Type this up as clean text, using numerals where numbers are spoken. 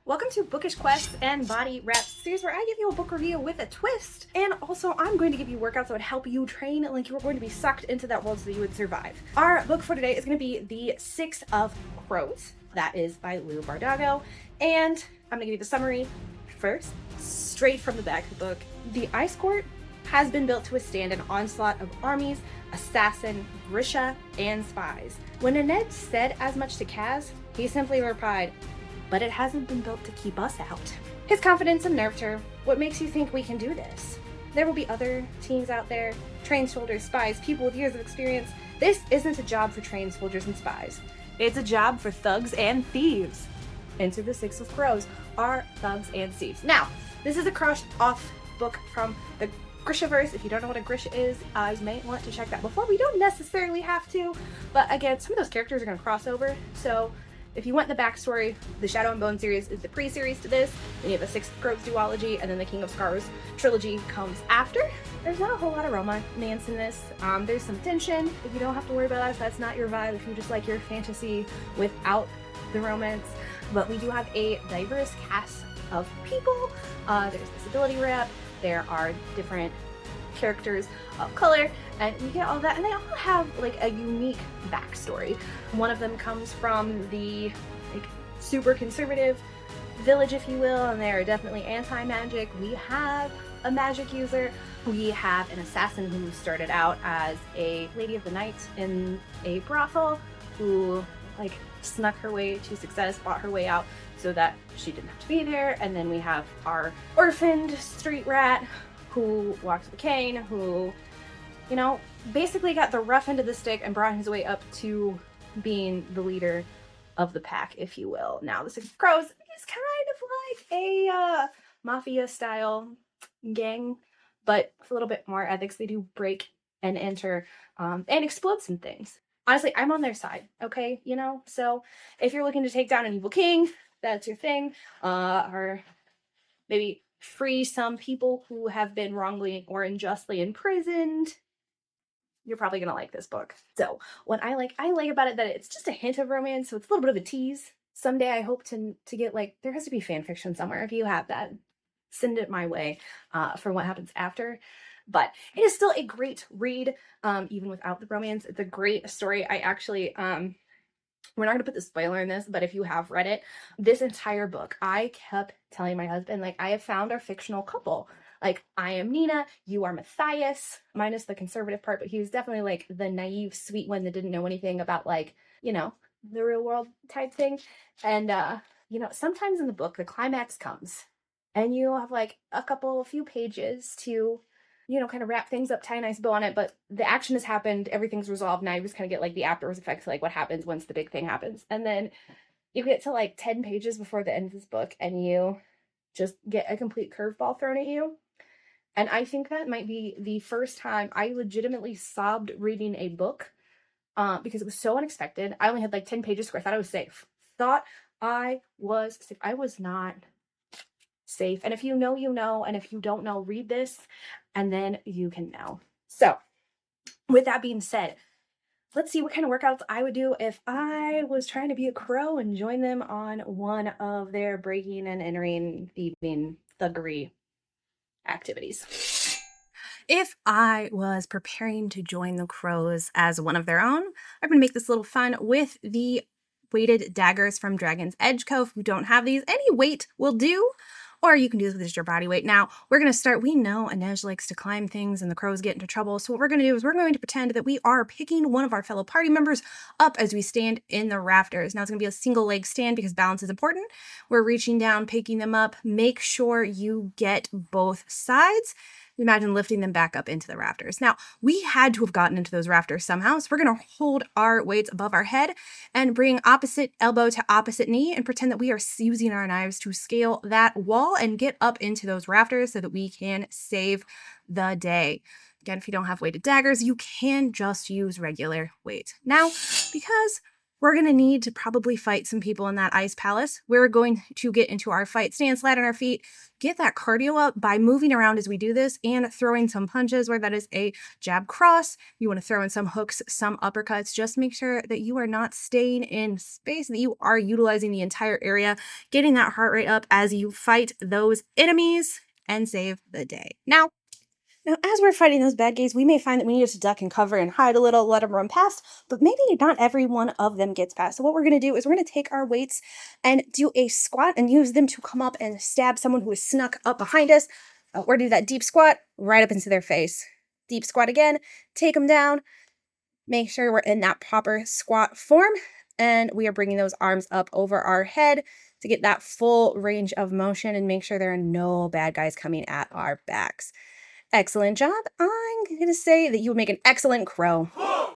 Welcome to Bookish Quests and Body Reps, series where I give you a book review with a twist, and also I'm going to give you workouts that would help you train like you were going to be sucked into that world so that you would survive. Our book for today is going to be The Six of Crows. That is by Leigh Bardugo, and I'm going to give you the summary first, straight from the back of the book. The Ice Court has been built to withstand an onslaught of armies, assassin, Grisha, and spies. When Annette said as much to Kaz, he simply replied, "But it hasn't been built to keep us out." His confidence unnerved her. What makes you think we can do this? There will be other teams out there, trained soldiers, spies, people with years of experience. This isn't a job for trained soldiers and spies. It's a job for thugs and thieves. Enter the Six of Crows are thugs and thieves. Now, this is a crossed off book from the Grisha-Verse. If you don't know what a Grisha is, you may want to check that before. We don't necessarily have to, but again, some of those characters are going to cross over, so if you want the backstory, the Shadow and Bone series is the pre-series to this. Then you have the Six of Crows duology, and then the King of Scars trilogy comes after. There's not a whole lot of romance in this. There's some tension, but you don't have to worry about that if that's not your vibe, if you just like your fantasy without the romance. But we do have a diverse cast of people. There's disability rep, there are different characters of color, and you get all that, and they all have like a unique backstory. One of them comes from the super conservative village, if you will, and they're definitely anti-magic. We have a magic user. We have an assassin who started out as a lady of the night in a brothel, who snuck her way to success, bought her way out so that she didn't have to be there. And then we have our orphaned street rat who walks with a cane, who, basically got the rough end of the stick and brought his way up to being the leader of the pack, if you will. Now, the Six of Crows is kind of like a mafia-style gang, but with a little bit more ethics. They do break and enter and explode some things. Honestly, I'm on their side, okay? So if you're looking to take down an evil king, that's your thing, or maybe free some people who have been wrongly or unjustly imprisoned, you're probably gonna like this book. So what I like about it that it's just a hint of romance, so it's a little bit of a tease. Someday I hope to get there has to be fan fiction somewhere. If you have that, send it my way for what happens after. But it is still a great read, even without the romance. It's a great story. I actually we're not going to put the spoiler in this, but if you have read it, this entire book, I kept telling my husband, I have found our fictional couple. I am Nina, you are Matthias, minus the conservative part, but he was definitely the naive, sweet one that didn't know anything about the real world type thing. And, sometimes in the book, the climax comes and you have a few pages to kind of wrap things up, tie a nice bow on it, but the action has happened, everything's resolved. Now you just kind of get the afterwards effects, what happens once the big thing happens. And then you get to 10 pages before the end of this book and you just get a complete curveball thrown at you. And I think that might be the first time I legitimately sobbed reading a book because it was so unexpected. I only had 10 pages where I thought I was safe. I was not safe. And if you know, you know, and if you don't know, read this and then you can know. So with that being said, let's see what kind of workouts I would do if I was trying to be a crow and join them on one of their breaking and entering, thieving, thuggery activities. If I was preparing to join the crows as one of their own, I'm going to make this a little fun with the weighted daggers from Dragon's Edge Co. If you don't have these, any weight will do. Or you can do this with just your body weight. Now, we're going to start. We know Inej likes to climb things and the crows get into trouble. So what we're going to do is we're going to pretend that we are picking one of our fellow party members up as we stand in the rafters. Now, it's going to be a single leg stand because balance is important. We're reaching down, picking them up. Make sure you get both sides. Imagine lifting them back up into the rafters. Now, we had to have gotten into those rafters somehow, so we're going to hold our weights above our head and bring opposite elbow to opposite knee and pretend that we are using our knives to scale that wall and get up into those rafters so that we can save the day. Again, if you don't have weighted daggers, you can just use regular weight. Now, because We're going to need to probably fight some people in that ice palace. We're going to get into our fight stance, flat on our feet, get that cardio up by moving around as we do this and throwing some punches, where that is a jab cross. You want to throw in some hooks, some uppercuts. Just make sure that you are not staying in space, that you are utilizing the entire area, getting that heart rate up as you fight those enemies and save the day. Now, as we're fighting those bad guys, we may find that we need to duck and cover and hide a little, let them run past, but maybe not every one of them gets past. So what we're going to do is we're going to take our weights and do a squat and use them to come up and stab someone who is snuck up behind us. Or do that deep squat right up into their face. Deep squat again, take them down, make sure we're in that proper squat form, and we are bringing those arms up over our head to get that full range of motion and make sure there are no bad guys coming at our backs. Excellent job. I'm going to say that you would make an excellent crow.